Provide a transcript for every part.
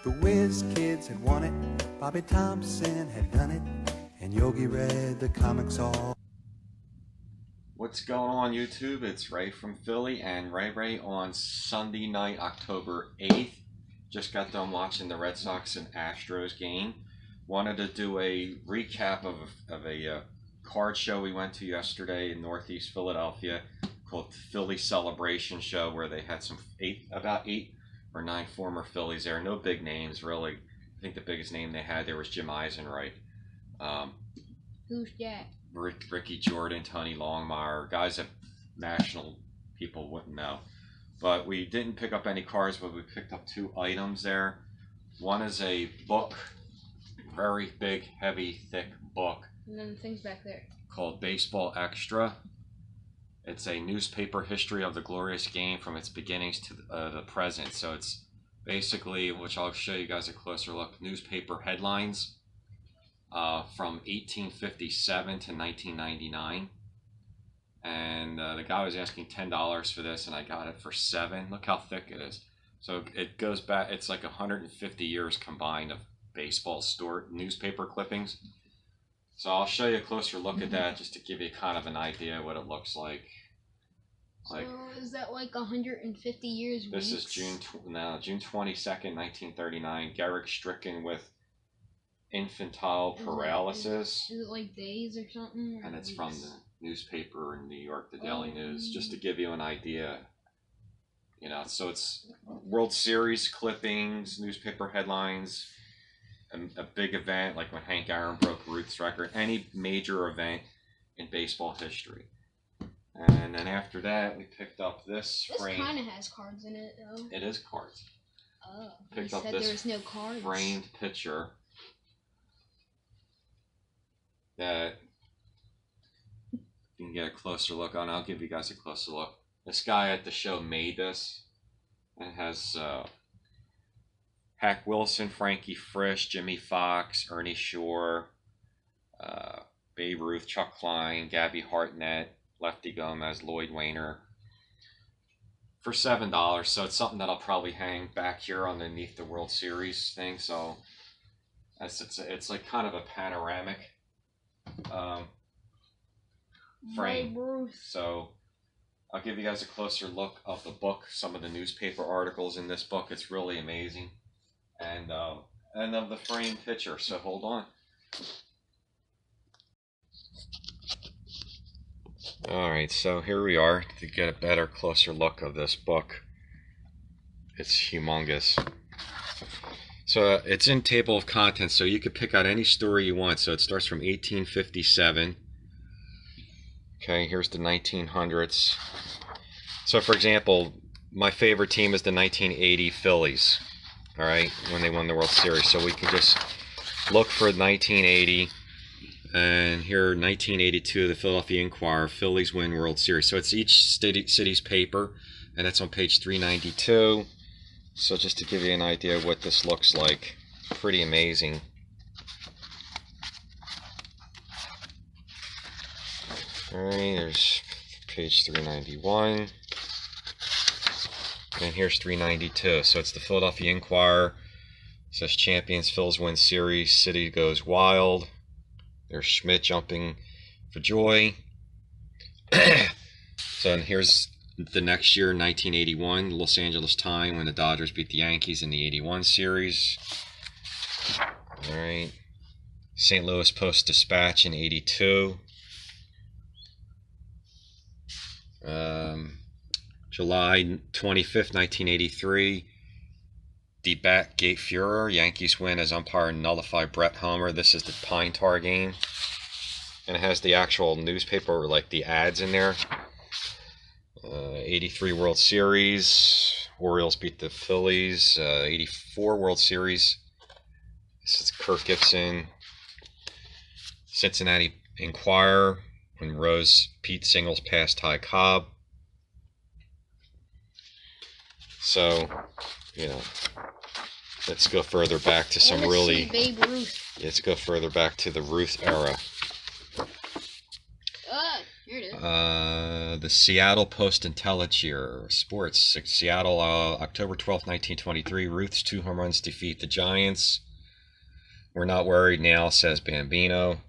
The Whiz Kids had won it, Bobby Thompson had done it, and Yogi read the comics all. What's going on YouTube? It's Ray from Philly and RayRay on Sunday night, October 8th. Just got done watching the Red Sox and Astros game. Wanted to do a recap of a card show we went to yesterday in Northeast Philadelphia called the Phillies Celebration show, where they had about eight or nine former Phillies there. No big names really. I think the biggest name they had there was Jim Eisenreich. Who's that? Ricky Jordan, Tony Longmire, guys that national people wouldn't know. But we didn't pick up any cards, but we picked up two items there. One is a book, very big, heavy, thick book. And then the things back there. Called Baseball Extra. It's a newspaper history of the glorious game from its beginnings to the present. So it's basically, which I'll show you guys a closer look, newspaper headlines. From 1857 to 1999, and the guy was asking $10 for this, and I got it for $7. Look how thick it is. So it goes back. It's like 150 years combined of baseball newspaper clippings. So I'll show you a closer look at that, just to give you kind of an idea of what it looks like. So is that like 150 years? This is June 22nd, 1939. Garrick stricken with infantile paralysis. Is it like days or something? Or and it's weeks? from the newspaper in New York, the Daily News, just to give you an idea. You know, so it's World Series clippings, newspaper headlines, a big event like when Hank Aaron broke Ruth's record, any major event in baseball history. And then after that, we picked up this frame. This kind of has cards in it, though. It is cards. Oh, Picked you up said this there was no cards. framed picture that you can get a closer look on. I'll give you guys a closer look. This guy at the show made this. It has Hack Wilson, Frankie Frisch, Jimmy Fox, Ernie Shore, Babe Ruth, Chuck Klein, Gabby Hartnett, Lefty Gomez, Lloyd Wainer, for $7. So it's something that I'll probably hang back here underneath the World Series thing. So it's like kind of a panoramic frame. So I'll give you guys a closer look of the book, some of the newspaper articles in this book. It's really amazing, and of the frame picture. So hold on. All right, so here we are to get a better, closer look of this book. It's humongous. So it's in table of contents, so you could pick out any story you want. So it starts from 1857. Okay, here's the 1900s. So for example, my favorite team is the 1980 Phillies, all right, when they won the World Series. So we can just look for 1980, and here 1982, the Philadelphia Inquirer, Phillies win World Series. So it's each city's paper, and that's on page 392. So just to give you an idea of what this looks like, pretty amazing. Alright, there's page 391. And here's 392. So it's the Philadelphia Inquirer. It says champions, Phils win series, city goes wild. There's Schmidt jumping for joy. So and here's the next year, 1981, Los Angeles Times, when the Dodgers beat the Yankees in the 81 series. All right. St. Louis Post-Dispatch in 82. July 25th, 1983. Die Bat-Gate Furor. Yankees win as umpire nullify Brett Homer. This is the Pine Tar game. And it has the actual newspaper, like the ads in there. 83 World Series, Orioles beat the Phillies. 84 World Series, this is Kirk Gibson. Cincinnati Enquirer, when Pete Singles passed Ty Cobb. So, you know, let's go further back to some really. Babe Ruth. Let's go further back to the Ruth era. Here it is. The Seattle Post-Intelligencer Sports. Seattle, October 12th, 1923. Ruth's 2 home runs defeat the Giants. We're not worried now, says Bambino.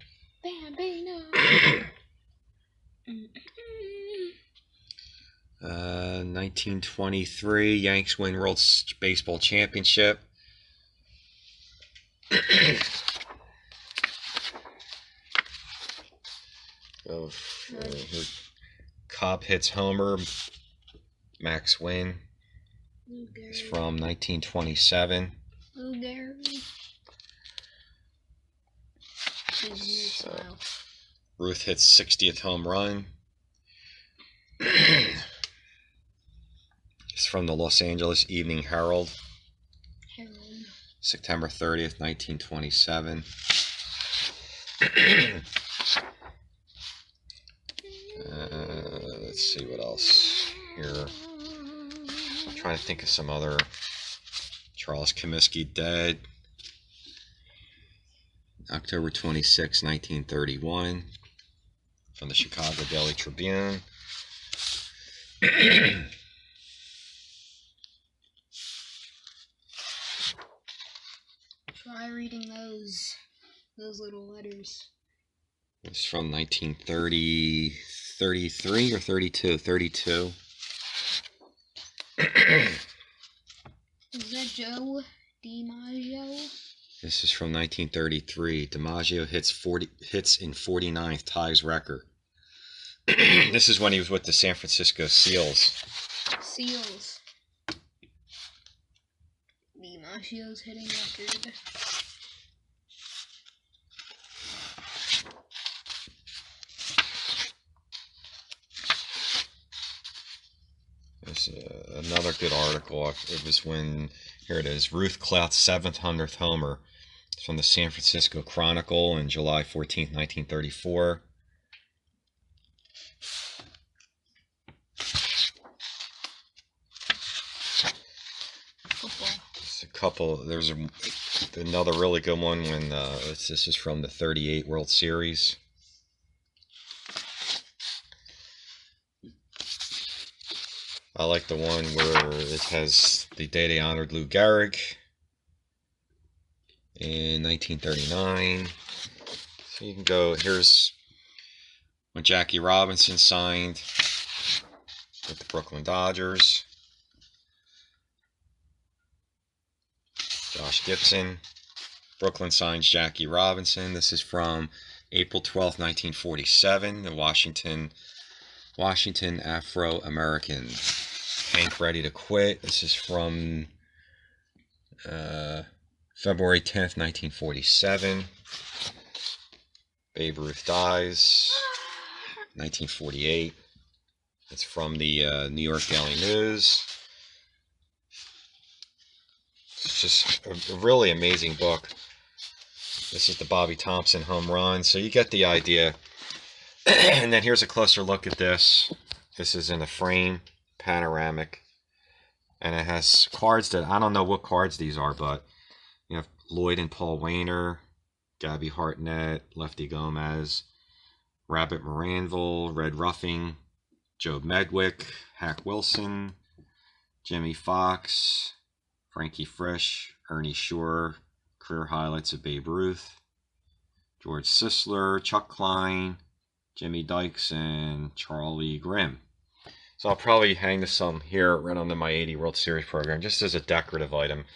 Bambino. 1923. Yanks win World Baseball Championship. Cobb hits homer. Max Win. It's from 1927. Lou Gary. So, Ruth hits 60th home run. It's from the Los Angeles Evening Herald. September 30th, 1927. Let's see what else here. I'm trying to think of some other. Charles Comiskey dead. October 26, 1931. From the Chicago Daily Tribune. Try reading those little letters. It's from 1930, 33 or 32? 32. Is that Joe DiMaggio? This is from 1933. DiMaggio hits in 49th, ties record. This is when he was with the San Francisco Seals. Seals. DiMaggio's hitting record. There's another good article. It was when, here it is, Ruth Clout's 700th homer. It's from the San Francisco Chronicle on July 14th, 1934. There's another really good one when this is from the 38 World Series. I like the one where it has the day they honored Lou Gehrig in 1939. So you can go, here's when Jackie Robinson signed with the Brooklyn Dodgers. Josh Gibson. Brooklyn signs Jackie Robinson. This is from April 12th, 1947. The Washington Afro-American. Hank ready to quit. This is from February 10th, 1947. Babe Ruth dies. 1948. It's from the New York Daily News. It's just a really amazing book. This is the Bobby Thompson home run. So you get the idea. And then here's a closer look at this. This is in a frame, panoramic. And it has cards that, I don't know what cards these are, but you have Lloyd and Paul Wainer, Gabby Hartnett, Lefty Gomez, Rabbit Moranville, Red Ruffing, Joe Medwick, Hack Wilson, Jimmy Fox, Frankie Frisch, Ernie Shore, career highlights of Babe Ruth, George Sisler, Chuck Klein, Jimmy Dykes, and Charlie Grimm. So I'll probably hang this some here right under my 80 World Series program, just as a decorative item.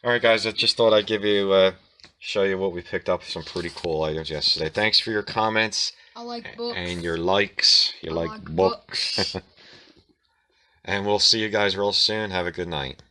Alright guys, I just thought I'd give you, show you what we picked up, some pretty cool items yesterday. Thanks for your comments. I like books. And your likes. You like books. And we'll see you guys real soon. Have a good night.